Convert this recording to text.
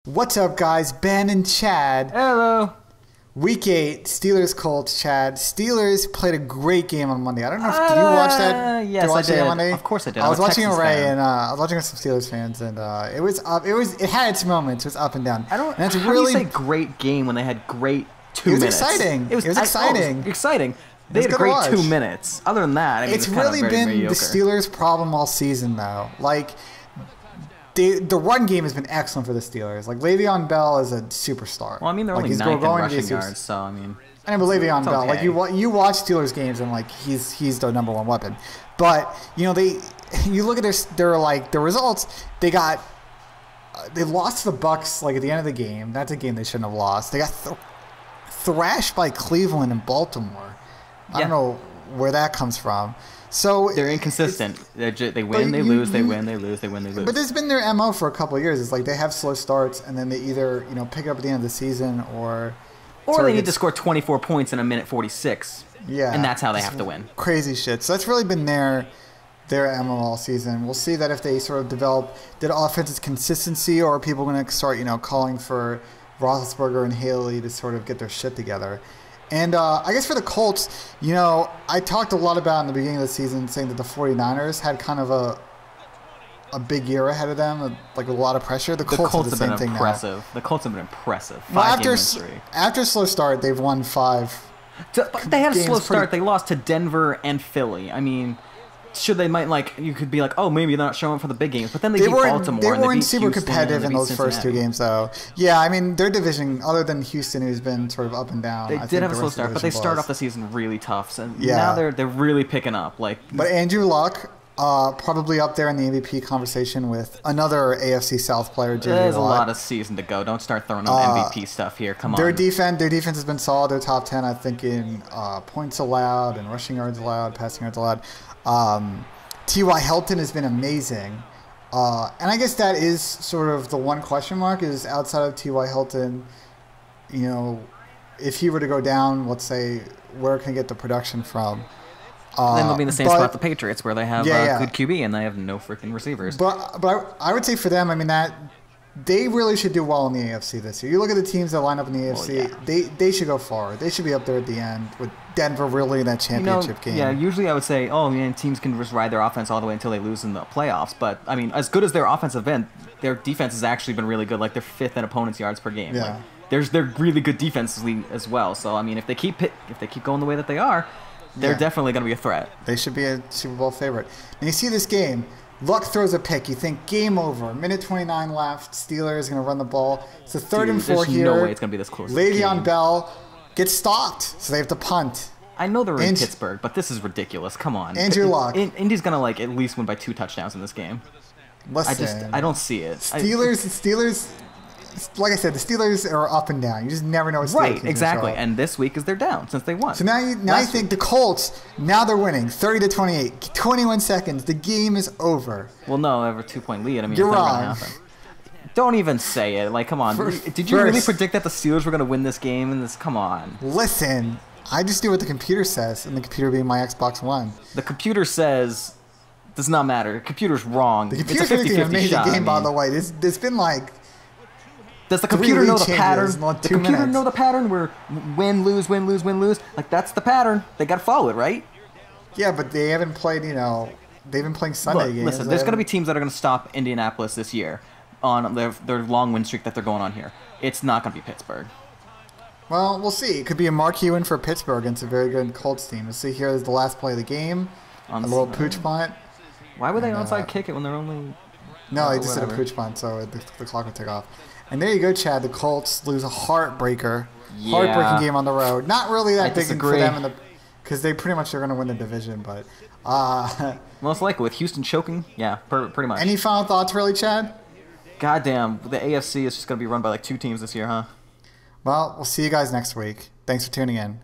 What's up, guys? Ben and Chad. Hello. Week 8, Steelers Colts. Chad. Steelers played a great game on Monday. I don't know if did you watch that? Yes, I did. Monday? Of course I did. I was watching Texas Ray fan. and I was watching with some Steelers fans, and it was up. It had its moments. It was up and down. I don't. And it's how really do you say great game when they had great 2 It was minutes? exciting. It was exciting. Exciting. They was had a good to great watch. 2 minutes. Other than that, I mean, it's kind of really very been mediocre. the Steelers' problem all season, though. Like, the run game has been excellent for the Steelers. Like, Le'Veon Bell is a superstar. Well, I mean, they're like, only he's ninth in going to be a rushing superstar. yards, so I mean. I know, but Le'Veon Bell, okay. like you watch Steelers games and like he's their number one weapon. But you know you look at their results. They lost to the Bucks like at the end of the game. That's a game they shouldn't have lost. They got thrashed by Cleveland and Baltimore. I don't know where that comes from. So They're inconsistent. They win, they lose, they win, they lose, they win, they lose. But there's been their MO for a couple of years. It's like they have slow starts and then they either pick it up at the end of the season or they need to score 24 points in a minute 46. Yeah, and that's how they have to win. Crazy shit. So that's really been their MO all season. We'll see that if they sort of develop that offensive consistency, or are people going to start calling for Roethlisberger and Haley to sort of get their shit together. And I guess for the Colts, I talked a lot about in the beginning of the season saying that the 49ers had kind of a big year ahead of them, like a lot of pressure. The Colts have the same thing impressive. The Colts have been impressive. Well, after a slow start, they've won 5. But they had a slow start. They lost to Denver and Philly. I mean, you could be like, oh, maybe they're not showing up for the big games, but then they beat Baltimore. They weren't beat super Houston, competitive in those first 2 games, though. Yeah, I mean, their division, other than Houston, who's been sort of up and down. They did have a slow start, but they started off the season really tough. So now they're really picking up. But Andrew Luck. Probably up there in the MVP conversation with another AFC South player, J.J. There's Watt. a lot of season to go. Don't start throwing on MVP stuff here. Come on. Their defense has been solid. They're top 10, I think, in points allowed and rushing yards allowed, passing yards allowed. T.Y. Hilton has been amazing. And I guess that is sort of the one question mark is outside of T.Y. Hilton, if he were to go down, let's say, where can he get the production from? Then they'll be in the same spot the Patriots, where they have good QB and they have no freaking receivers. But I would say for them, I mean, that they really should do well in the AFC this year. You look at the teams that line up in the AFC, they should go far. They should be up there at the end with Denver really in that championship game. Yeah, usually I would say, oh man, teams can just ride their offense all the way until they lose in the playoffs. But I mean, as good as their offense have been, their defense has actually been really good. Like they're 5th in opponents' yards per game. Yeah. Like, they're really good defensively as well. So I mean, if they keep going the way that they are, they're definitely going to be a threat. They should be a Super Bowl favorite. And you see this game, Luck throws a pick. You think game over. Minute 29 left. Steelers going to run the ball. It's a 3rd and 4 here. There's no way it's going to be this close. Le'Veon Bell gets stopped, so they have to punt. I know they're in Pittsburgh, but this is ridiculous. Come on. Andrew Luck. Indy's going to at least win by 2 touchdowns in this game. Listen, I don't see it. Steelers. Like I said, the Steelers are up and down. You just never know what Steelers Right, exactly. And this week is they're down since they won. So now you think the Colts, now they're winning 30-28, 21 seconds. The game is over. Well, no, they have a 2-point lead. I mean, You're it's wrong. Not gonna happen. Don't even say it. Like, come on. Did you really predict that the Steelers were going to win this game? Come on. Listen, I just do what the computer says, and the computer being my Xbox One. The computer says does not matter. The computer's wrong. The computer's predicting an amazing game, by the way. There's been like. Does the computer know the pattern? The computer know the pattern where win, lose, win, lose, win, lose? Like, that's the pattern. They got to follow it, right? Yeah, but they haven't played, they've been playing Sunday games. Listen, there's going to be teams that are going to stop Indianapolis this year on their long win streak that they're going on here. It's not going to be Pittsburgh. Well, we'll see. It could be a marquee win for Pittsburgh against a very good Colts team. We'll see here is the last play of the game. A little pooch punt. Why would they onside kick it when they're only... No, they just did a pooch punt, so the clock would tick off. And there you go, Chad. The Colts lose a heartbreaker. Yeah. Heartbreaking game on the road. Not really that big for disagree. them because they pretty much are going to win the division. But most likely with Houston choking, yeah, pretty much. Any final thoughts, really, Chad? Goddamn, the AFC is just going to be run by like 2 teams this year, huh? Well, we'll see you guys next week. Thanks for tuning in.